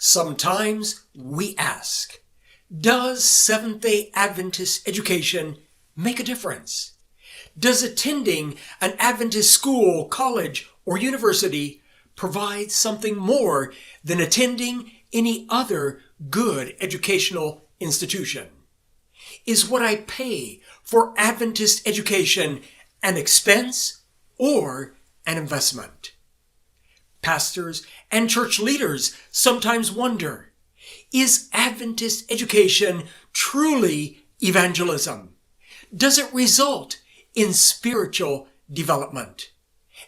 Sometimes we ask, does Seventh-day Adventist education make a difference? Does attending an Adventist school, college, or university provide something more than attending any other good educational institution? Is what I pay for Adventist education an expense or an investment? Pastors and church leaders sometimes wonder, is Adventist education truly evangelism? Does it result in spiritual development?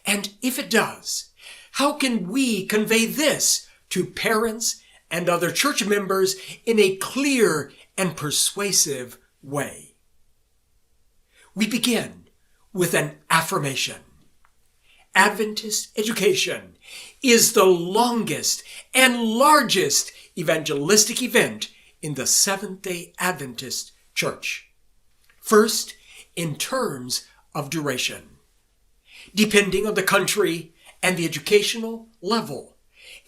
And if it does, how can we convey this to parents and other church members in a clear and persuasive way? We begin with an affirmation. Adventist education is the longest and largest evangelistic event in the Seventh-day Adventist Church. First, in terms of duration. Depending on the country and the educational level,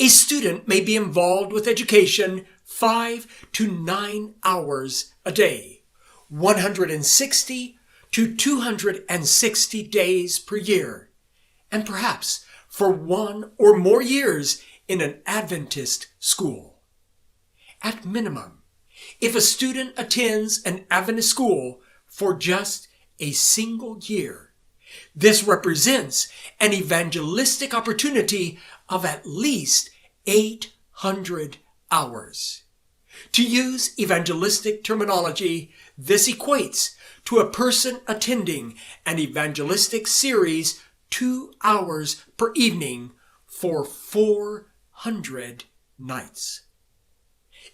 a student may be involved with education 5 to 9 hours a day, 160 to 260 days per year, and perhaps for 1 or more years in an Adventist school. At minimum, if a student attends an Adventist school for just a single year, this represents an evangelistic opportunity of at least 800 hours. To use evangelistic terminology, this equates to a person attending an evangelistic series 2 hours per evening for 400 nights.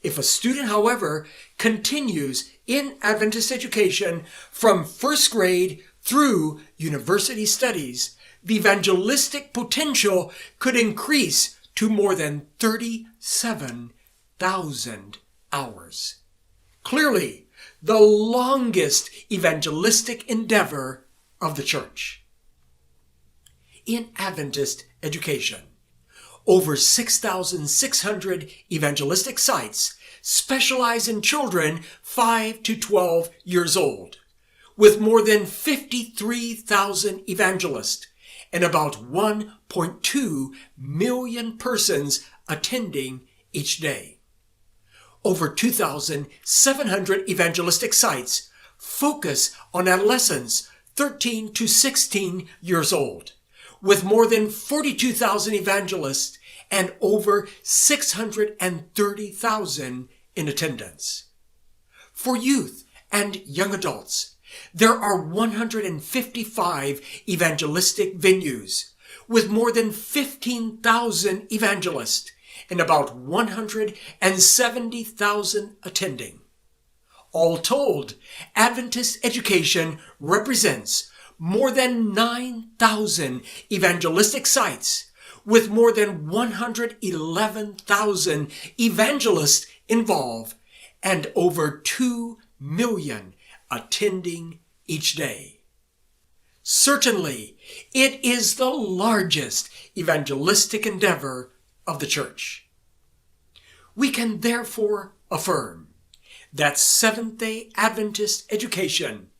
If a student, however, continues in Adventist education from first grade through university studies, the evangelistic potential could increase to more than 37,000 hours. Clearly, the longest evangelistic endeavor of the church. In Adventist education, over 6,600 evangelistic sites specialize in children 5 to 12 years old, with more than 53,000 evangelists and about 1.2 million persons attending each day. Over 2,700 evangelistic sites focus on adolescents 13 to 16 years old, with more than 42,000 evangelists and over 630,000 in attendance. For youth and young adults, there are 155 evangelistic venues, with more than 15,000 evangelists and about 170,000 attending. All told, Adventist education represents more than 9,000 evangelistic sites, with more than 111,000 evangelists involved and over 2 million attending each day. Certainly, it is the largest evangelistic endeavor of the church. We can therefore affirm that Seventh-day Adventist education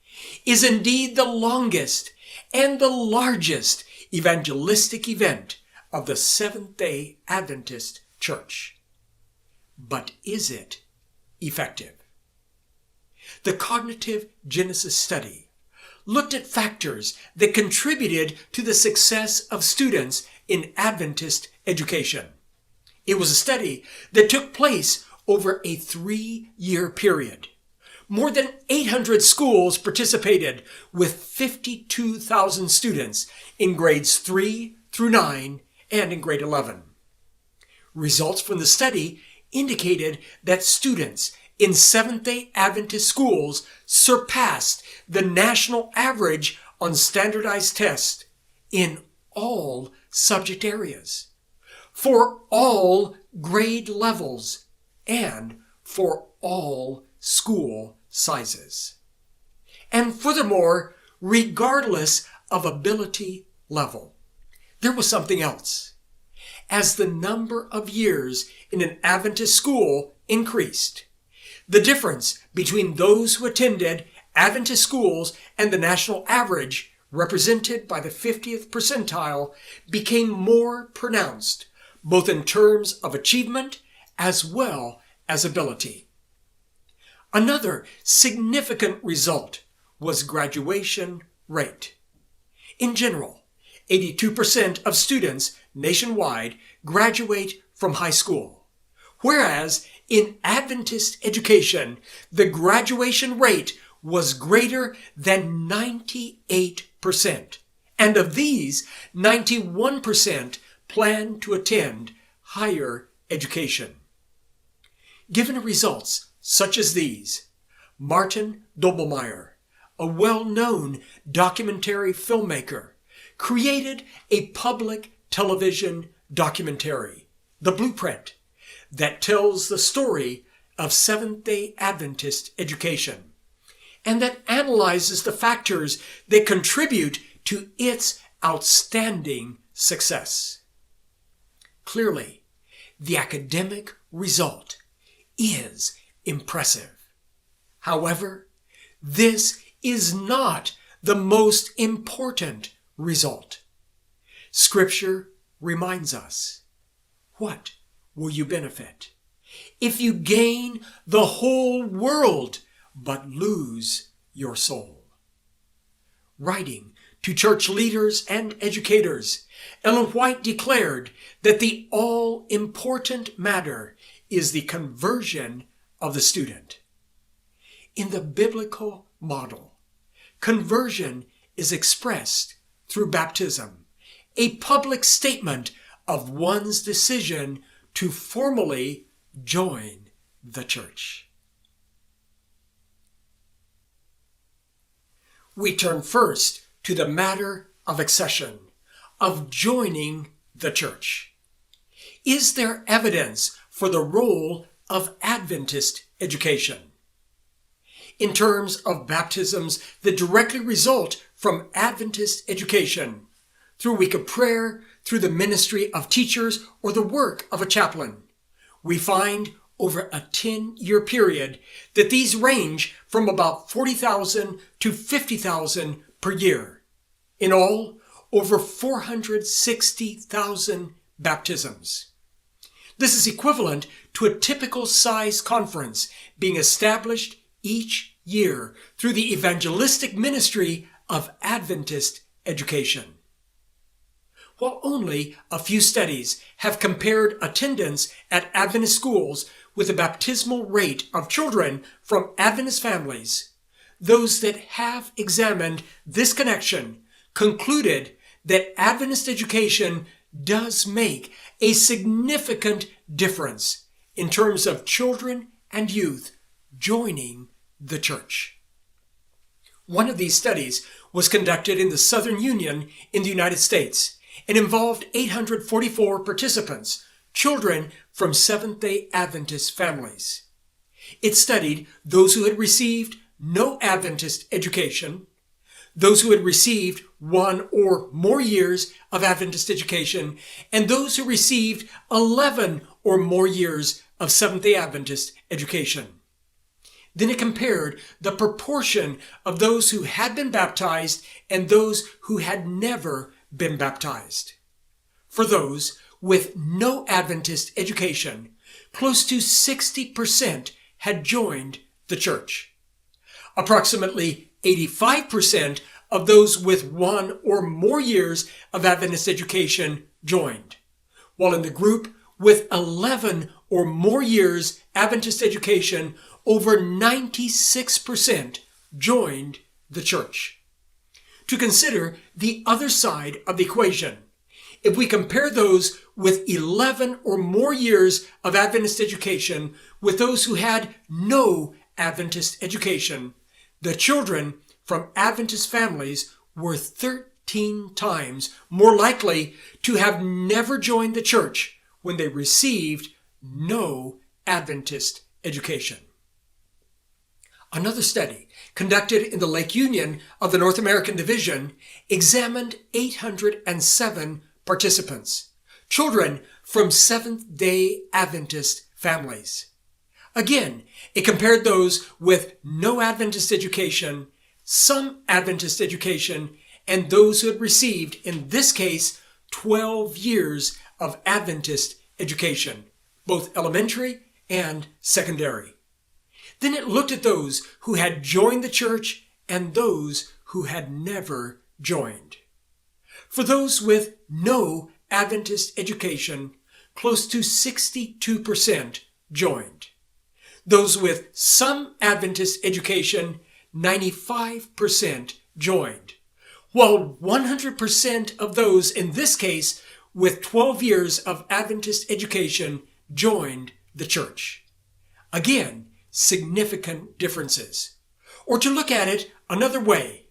is indeed the longest and the largest evangelistic event of the Seventh-day Adventist Church. But is it effective? The Cognitive Genesis study looked at factors that contributed to the success of students in Adventist education. It was a study that took place over a 3-year period. More than 800 schools participated, with 52,000 students in grades 3 through 9 and in grade 11. Results from the study indicated that students in Seventh-day Adventist schools surpassed the national average on standardized tests in all subject areas, for all grade levels, and for all school sizes. And furthermore, regardless of ability level. There was something else. as the number of years in an Adventist school increased. The difference between those who attended Adventist schools and the national average, represented by the 50th percentile, became more pronounced, both in terms of achievement as well as ability. Another significant result was graduation rate. In general, 82% of students nationwide graduate from high school, whereas in Adventist education, the graduation rate was greater than 98%, and of these, 91% plan to attend higher education. Given results such as these, Martin Doblmeier, a well-known documentary filmmaker, created a public television documentary, The Blueprint, that tells the story of Seventh-day Adventist education, and that analyzes the factors that contribute to its outstanding success. Clearly, the academic result is impressive. However, this is not the most important result. Scripture reminds us, what will you benefit if you gain the whole world but lose your soul? Writing to church leaders and educators, Ellen White declared that the all-important matter is the conversion of the student. In the biblical model, conversion is expressed through baptism, a public statement of one's decision to formally join the church. We turn first to the matter of accession, of joining the church. Is there evidence for the role of Adventist education? In terms of baptisms that directly result from Adventist education, through a week of prayer, through the ministry of teachers, or the work of a chaplain, we find over a 10-year period that these range from about 40,000 to 50,000 per year. In all, over 460,000 baptisms. This is equivalent to a typical size conference being established each year through the evangelistic ministry of Adventist education. While only a few studies have compared attendance at Adventist schools with the baptismal rate of children from Adventist families, those that have examined this connection concluded that Adventist education does make a significant difference in terms of children and youth joining the church. One of these studies was conducted in the Southern Union in the United States and involved 844 participants, children from Seventh-day Adventist families. It studied those who had received no Adventist education, those who had received 1 or more years of Adventist education, and those who received 11 or more years of Seventh-day Adventist education. Then it compared the proportion of those who had been baptized and those who had never been baptized. For those with no Adventist education, close to 60% had joined the church. Approximately 85% of those with 1 or more years of Adventist education joined, while in the group with 11 or more years Adventist education, over 96% joined the church. To consider the other side of the equation, if we compare those with 11 or more years of Adventist education with those who had no Adventist education, the children from Adventist families were 13 times more likely to have never joined the church when they received no Adventist education. Another study conducted in the Lake Union of the North American Division examined 807 participants, children from Seventh-day Adventist families. Again, it compared those with no Adventist education, some Adventist education, and those who had received, in this case, 12 years of Adventist education, both elementary and secondary. Then it looked at those who had joined the church and those who had never joined. For those with no Adventist education, close to 62% joined. Those with some Adventist education, 95% joined. While 100% of those, in this case, with 12 years of Adventist education, joined the church. Again, significant differences. Or to look at it another way,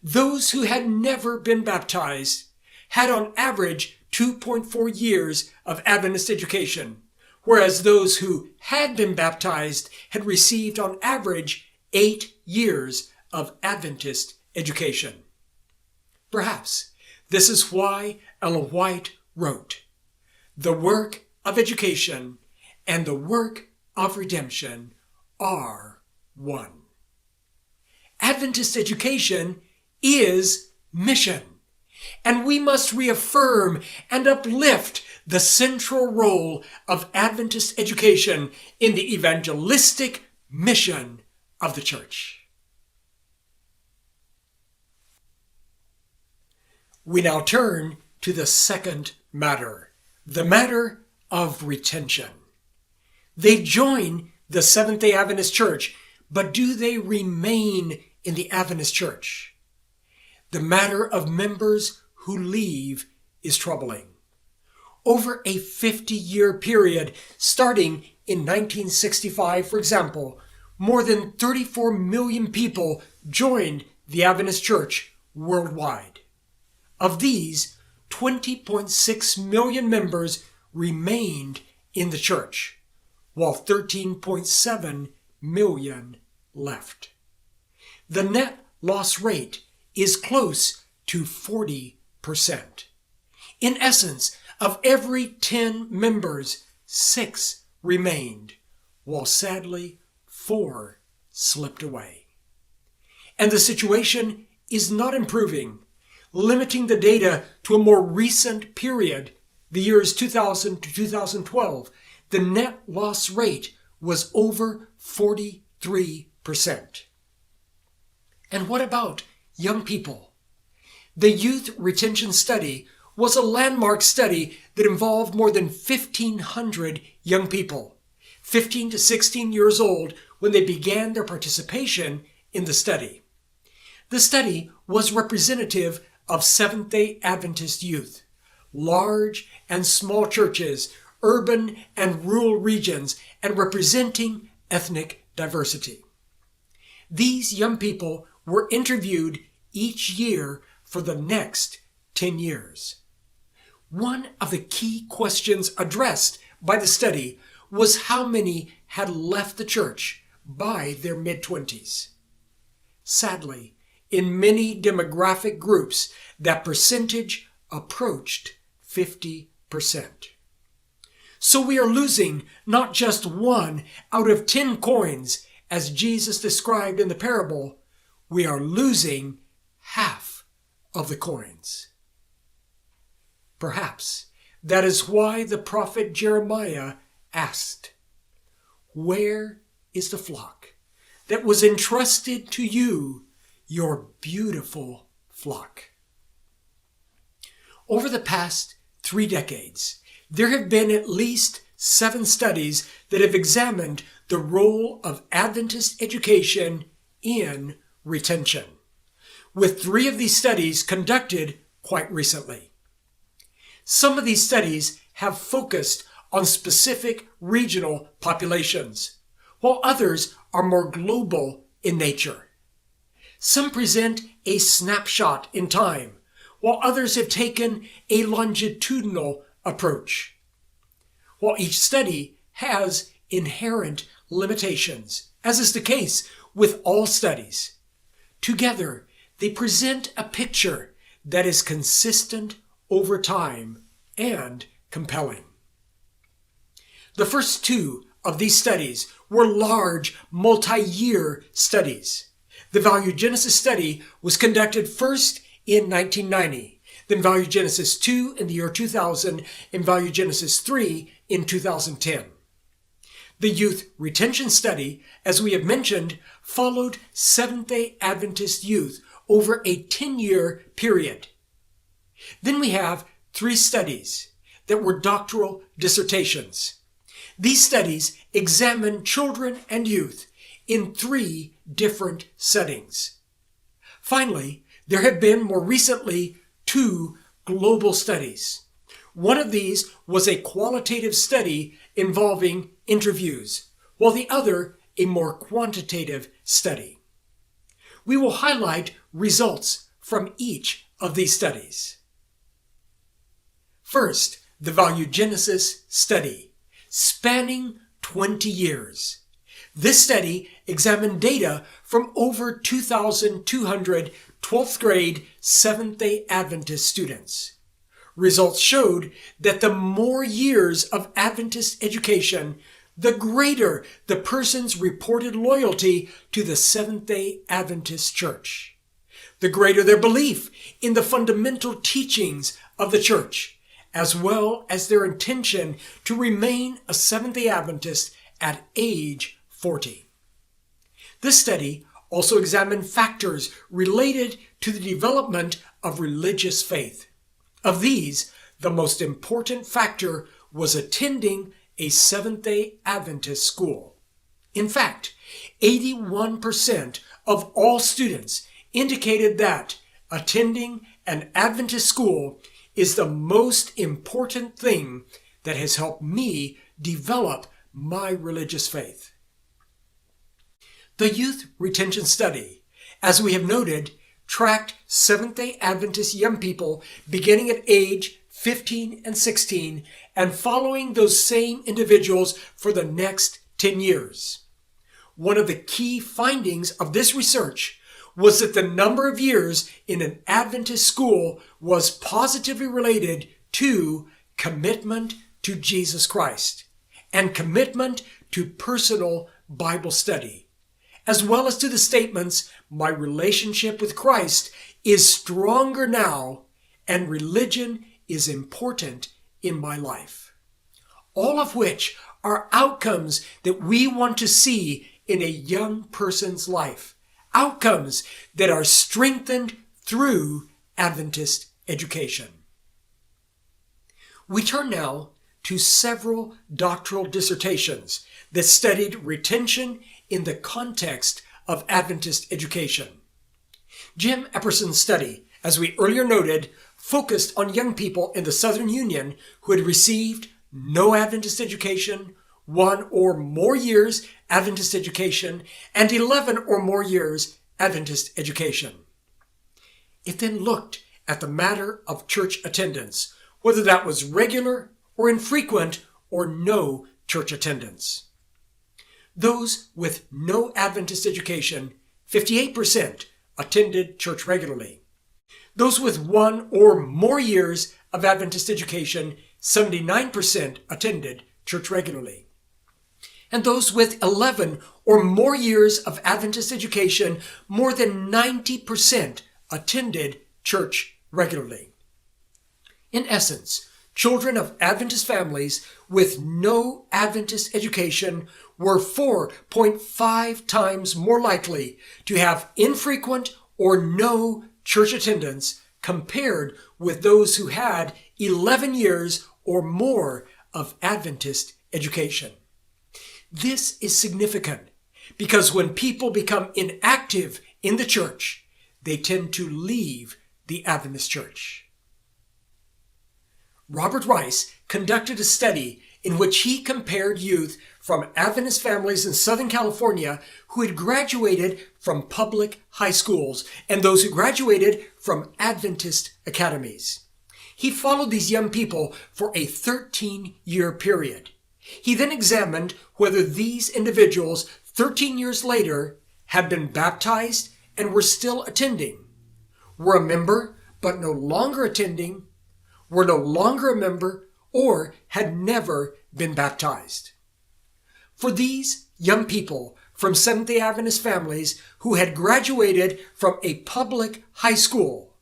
those who had never been baptized had on average 2.4 years of Adventist education, whereas those who had been baptized had received on average 8 years of Adventist education. Perhaps this is why Ellen White wrote, "The work of education and the work of redemption are one." Adventist education is mission, and we must reaffirm and uplift the central role of Adventist education in the evangelistic mission of the church. We now turn to the second matter, the matter of retention. They join the Seventh-day Adventist Church, but do they remain in the Adventist Church? The matter of members who leave is troubling. Over a 50-year period, starting in 1965, for example, more than 34 million people joined the Adventist Church worldwide. Of these, 20.6 million members remained in the church, while 13.7 million left. The net loss rate is close to 40%. In essence, of every 10 members, 6 remained, while sadly 4 slipped away. And the situation is not improving. Limiting the data to a more recent period, the years 2000 to 2012, the net loss rate was over 43%. And what about young people? The Youth Retention Study was a landmark study that involved more than 1,500 young people, 15 to 16 years old, when they began their participation in the study. The study was representative of Seventh-day Adventist youth, large and small churches, urban and rural regions, and representing ethnic diversity. These young people were interviewed each year for the next 10 years. One of the key questions addressed by the study was how many had left the church by their mid-20s. Sadly, in many demographic groups, that percentage approached 50%. So we are losing not just 1 out of 10 coins, as Jesus described in the parable, we are losing half of the coins. Perhaps that is why the prophet Jeremiah asked, "Where is the flock that was entrusted to you, your beautiful flock?" Over the past 3 decades, there have been at least 7 studies that have examined the role of Adventist education in retention, with 3 of these studies conducted quite recently. Some of these studies have focused on specific regional populations, while others are more global in nature. Some present a snapshot in time, while others have taken a longitudinal approach. While each study has inherent limitations, as is the case with all studies, together they present a picture that is consistent over time and compelling. The first two of these studies were large, multi-year studies. The Value Genesis study was conducted first in 1990, then Value Genesis 2 in the year 2000, and Value Genesis 3 in 2010. The Youth Retention Study, as we have mentioned, followed Seventh-day Adventist youth over a 10-year period. Then we have 3 studies that were doctoral dissertations. These studies examine children and youth in 3 different settings. Finally, there have been more recently 2 global studies. One of these was a qualitative study involving interviews, while the other a more quantitative study. We will highlight results from each of these studies. First, the Value Genesis study, spanning 20 years. This study examined data from over 2,200 12th grade Seventh-day Adventist students. Results showed that the more years of Adventist education, the greater the person's reported loyalty to the Seventh-day Adventist Church. The greater their belief in the fundamental teachings of the Church, as well as their intention to remain a Seventh-day Adventist at age 40. This study also examined factors related to the development of religious faith. Of these, the most important factor was attending a Seventh-day Adventist school. In fact, 81% of all students indicated that attending an Adventist school is the most important thing that has helped me develop my religious faith. The Youth Retention Study, as we have noted, tracked Seventh-day Adventist young people beginning at age 15 and 16 and following those same individuals for the next 10 years. One of the key findings of this research was that the number of years in an Adventist school was positively related to commitment to Jesus Christ and commitment to personal Bible study, as well as to the statements, "My relationship with Christ is stronger now, and religion is important in my life." All of which are outcomes that we want to see in a young person's life. Outcomes that are strengthened through Adventist education. We turn now to several doctoral dissertations that studied retention in the context of Adventist education. Jim Epperson's study, as we earlier noted, focused on young people in the Southern Union who had received no Adventist education, 1 or more years Adventist education, and 11 or more years Adventist education. It then looked at the matter of church attendance, whether that was regular or infrequent or no church attendance. Those with no Adventist education, 58%, attended church regularly. Those with 1 or more years of Adventist education, 79% attended church regularly. And those with 11 or more years of Adventist education, more than 90% attended church regularly. In essence, children of Adventist families with no Adventist education were 4.5 times more likely to have infrequent or no church attendance compared with those who had 11 years or more of Adventist education. This is significant because when people become inactive in the church, they tend to leave the Adventist church. Robert Rice conducted a study in which he compared youth from Adventist families in Southern California who had graduated from public high schools and those who graduated from Adventist academies. He followed these young people for a 13-year period. He then examined whether these individuals 13 years later had been baptized and were still attending, were a member but no longer attending, were no longer a member, or had never been baptized. For these young people from Seventh-day Adventist families who had graduated from a public high school,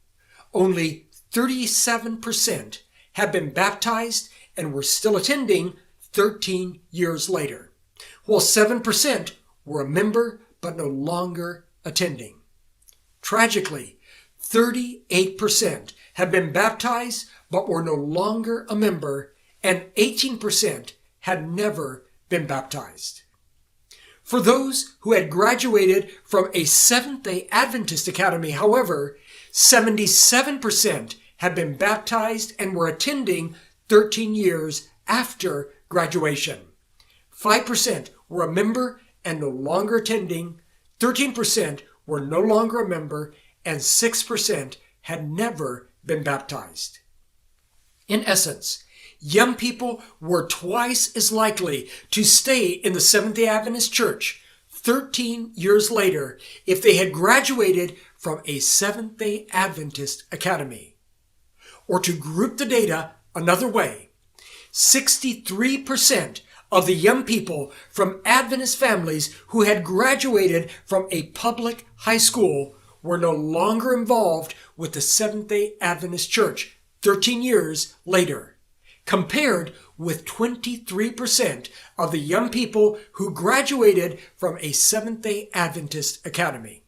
only 37% had been baptized and were still attending 13 years later, while 7% were a member but no longer attending. Tragically, 38% had been baptized but were no longer a member, and 18% had never been baptized. For those who had graduated from a Seventh-day Adventist academy, however, 77% had been baptized and were attending 13 years after graduation. 5% were a member and no longer attending, 13% were no longer a member, and 6% had never been baptized. In essence, young people were twice as likely to stay in the Seventh-day Adventist Church 13 years later if they had graduated from a Seventh-day Adventist academy. Or to group the data another way, 63% of the young people from Adventist families who had graduated from a public high school were no longer involved with the Seventh-day Adventist Church 13 years later, compared with 23% of the young people who graduated from a Seventh-day Adventist academy.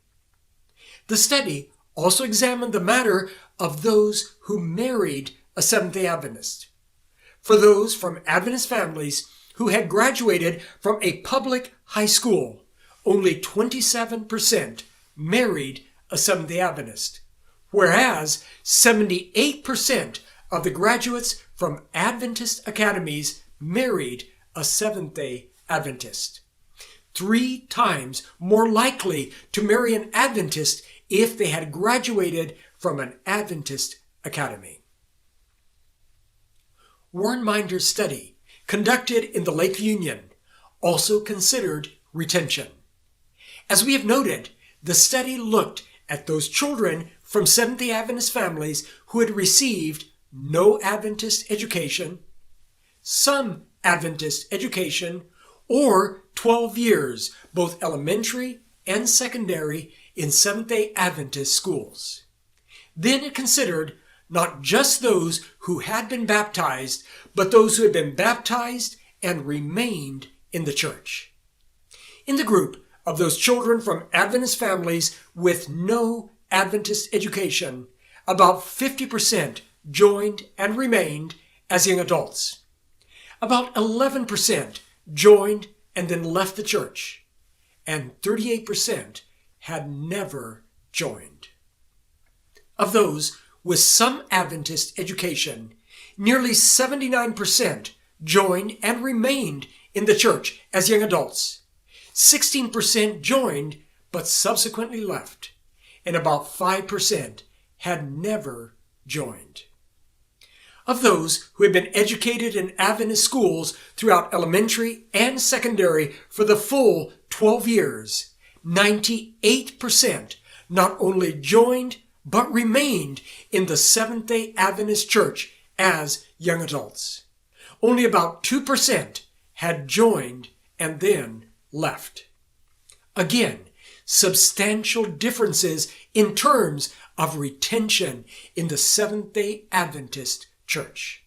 The study also examined the matter of those who married a Seventh-day Adventist. For those from Adventist families who had graduated from a public high school, only 27% married a Seventh-day Adventist, whereas 78% of the graduates from Adventist academies married a Seventh-day Adventist. 3 times more likely to marry an Adventist if they had graduated from an Adventist academy. Warren Minder's study, conducted in the Lake Union, also considered retention. As we have noted, the study looked at those children from Seventh-day Adventist families who had received no Adventist education, some Adventist education, or 12 years, both elementary and secondary, in Seventh-day Adventist schools. Then it considered not just those who had been baptized, but those who had been baptized and remained in the church. In the group of those children from Adventist families with no Adventist education, about 50% joined and remained as young adults. About 11% joined and then left the church, and 38% had never joined. Of those with some Adventist education, nearly 79% joined and remained in the church as young adults. 16% joined but subsequently left, and about 5% had never joined. Of those who had been educated in Adventist schools throughout elementary and secondary for the full 12 years, 98% not only joined but remained in the Seventh-day Adventist Church as young adults. Only about 2% had joined and then left. Again, substantial differences in terms of retention in the Seventh-day Adventist Church.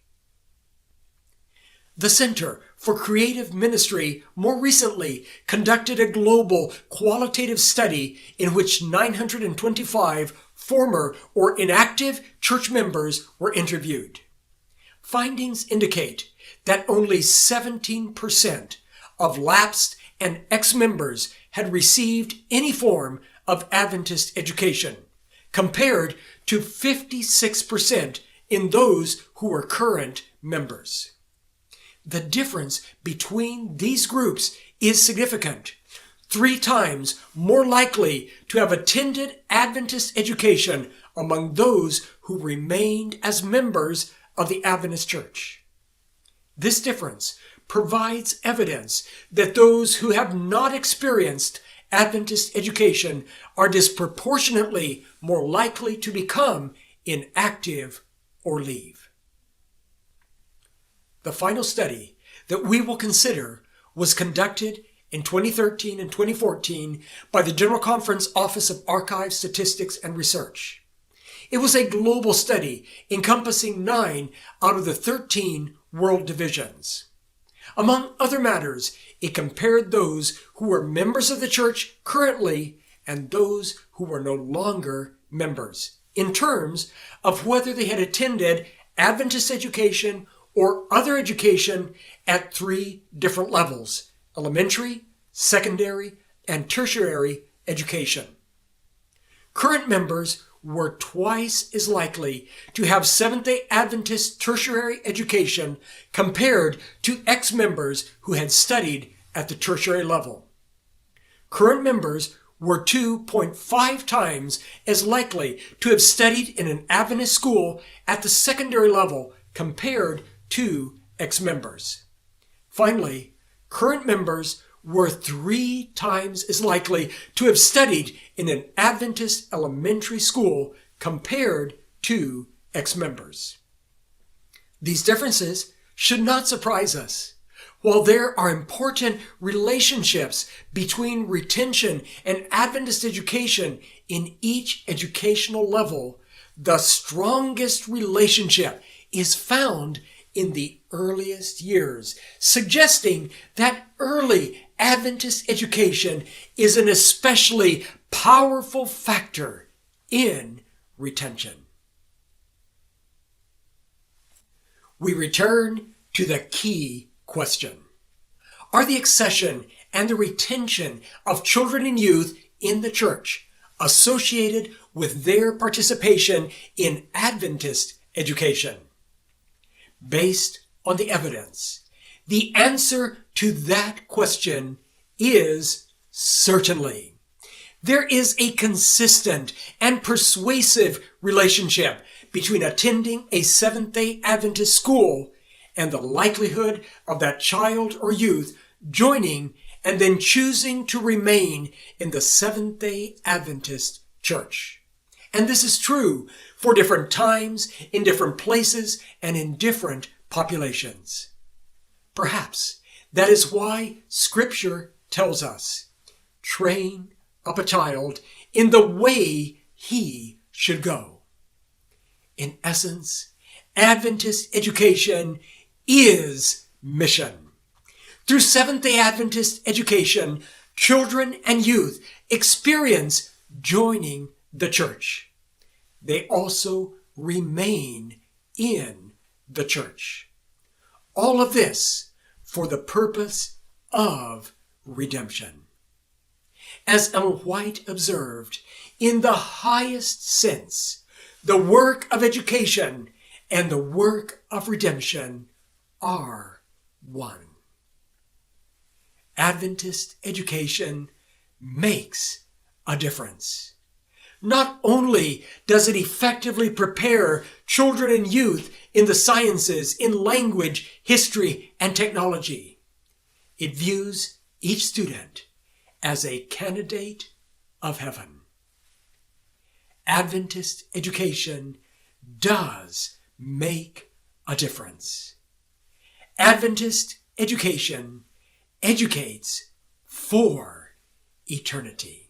The Center for Creative Ministry more recently conducted a global qualitative study in which 925 former or inactive church members were interviewed. Findings indicate that only 17% of lapsed and ex-members had received any form of Adventist education, compared to 56% in those who were current members. The difference between these groups is significant. 3 times more likely to have attended Adventist education among those who remained as members of the Adventist Church. This difference provides evidence that those who have not experienced Adventist education are disproportionately more likely to become inactive or leave. The final study that we will consider was conducted in 2013 and 2014 by the General Conference Office of Archives, Statistics, and Research. It was a global study encompassing 9 out of the 13 world divisions. Among other matters, it compared those who were members of the church currently and those who were no longer members, in terms of whether they had attended Adventist education or other education at 3 different levels: elementary, secondary, and tertiary education. Current members were twice as likely to have Seventh-day Adventist tertiary education compared to ex-members who had studied at the tertiary level. Current members were 2.5 times as likely to have studied in an Adventist school at the secondary level compared to ex-members. Finally, current members were 3 times as likely to have studied in an Adventist elementary school compared to ex-members. These differences should not surprise us. While there are important relationships between retention and Adventist education in each educational level, the strongest relationship is found in the earliest years, suggesting that early Adventist education is an especially powerful factor in retention. We return to the key question. Are the accession and the retention of children and youth in the church associated with their participation in Adventist education? Based on the evidence, the answer to that question is certainly. There is a consistent and persuasive relationship between attending a Seventh-day Adventist school and the likelihood of that child or youth joining and then choosing to remain in the Seventh-day Adventist church. And this is true for different times, in different places, and in different populations. Perhaps that is why Scripture tells us, train up a child in the way he should go. In essence, Adventist education is mission. Through Seventh-day Adventist education, children and youth experience joining the church. They also remain in the church. All of this for the purpose of redemption. As Ellen White observed, in the highest sense, the work of education and the work of redemption are one. Adventist education makes a difference. Not only does it effectively prepare children and youth in the sciences, in language, history, and technology, it views each student as a candidate of heaven. Adventist education does make a difference. Adventist education educates for eternity.